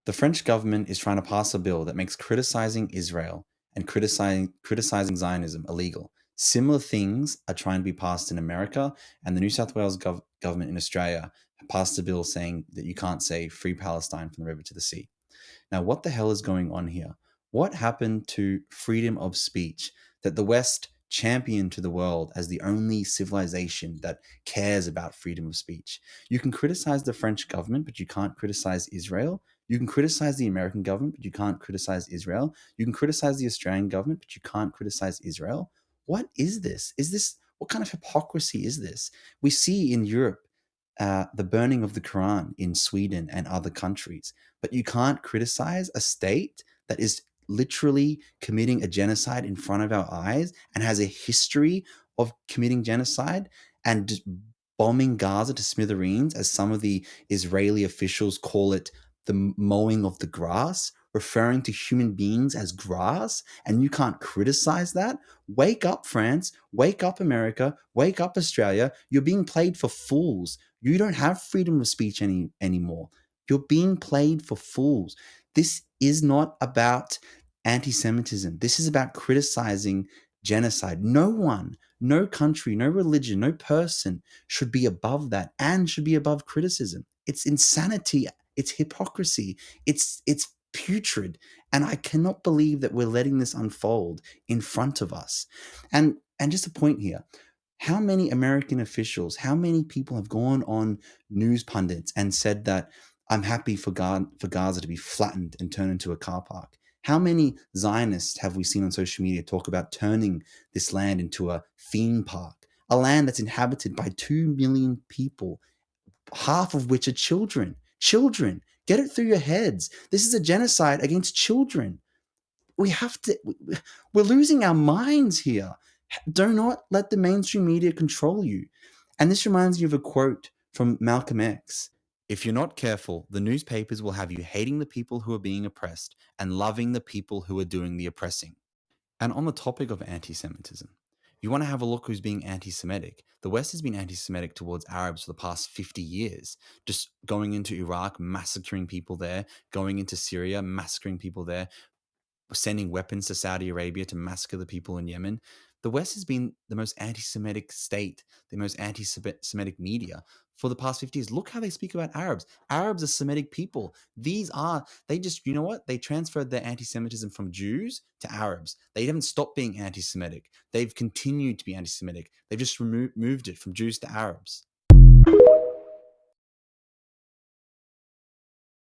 The French government is trying to pass a bill that makes criticizing Israel and criticizing Zionism illegal. Similar things are trying to be passed in America, and the New South Wales government in Australia passed a bill saying that you can't say free Palestine from the river to the sea. Now, what the hell is going on here? What happened to freedom of speech that the West championed to the world as the only civilization that cares about freedom of speech? You can criticize the French government, but you can't criticize Israel. You can criticize the American government, but you can't criticize Israel. You can criticize the Australian government, but you can't criticize Israel. What is this? What kind of hypocrisy is this? We see in Europe the burning of the Quran in Sweden and other countries, but you can't criticize a state that is literally committing a genocide in front of our eyes and has a history of committing genocide and just bombing Gaza to smithereens, as some of the Israeli officials call it, the mowing of the grass, referring to human beings as grass, and you can't criticize that? Wake up, France. Wake up, America. Wake up, Australia. You're being played for fools. You don't have freedom of speech anymore. You're being played for fools. This is not about anti Semitism. This is about criticizing genocide. No one, no country, no religion, no person should be above that and should be above criticism. It's insanity. It's hypocrisy. It's putrid. And I cannot believe that we're letting this unfold in front of us. And just a point here, how many American officials, how many people have gone on news pundits and said that I'm happy for Gaza to be flattened and turned into a car park? How many Zionists have we seen on social media talk about turning this land into a theme park, a land that's inhabited by 2 million people, half of which are children? Children, get it through your heads. This is a genocide against children. We have to, we're losing our minds here. Do not let the mainstream media control you. And this reminds me of a quote from Malcolm X. If you're not careful, the newspapers will have you hating the people who are being oppressed and loving the people who are doing the oppressing. And on the topic of anti Semitism, you want to have a look who's being anti Semitic. The West has been anti Semitic towards Arabs for the past 50 years, just going into Iraq, massacring people there, going into Syria, massacring people there, sending weapons to Saudi Arabia to massacre the people in Yemen. The West has been the most anti Semitic state, the most anti Semitic media for the past 50 years. Look how they speak about Arabs. Arabs are Semitic people. They just, you know what? They transferred their anti Semitism from Jews to Arabs. They haven't stopped being anti Semitic. They've continued to be anti Semitic. They've just moved it from Jews to Arabs.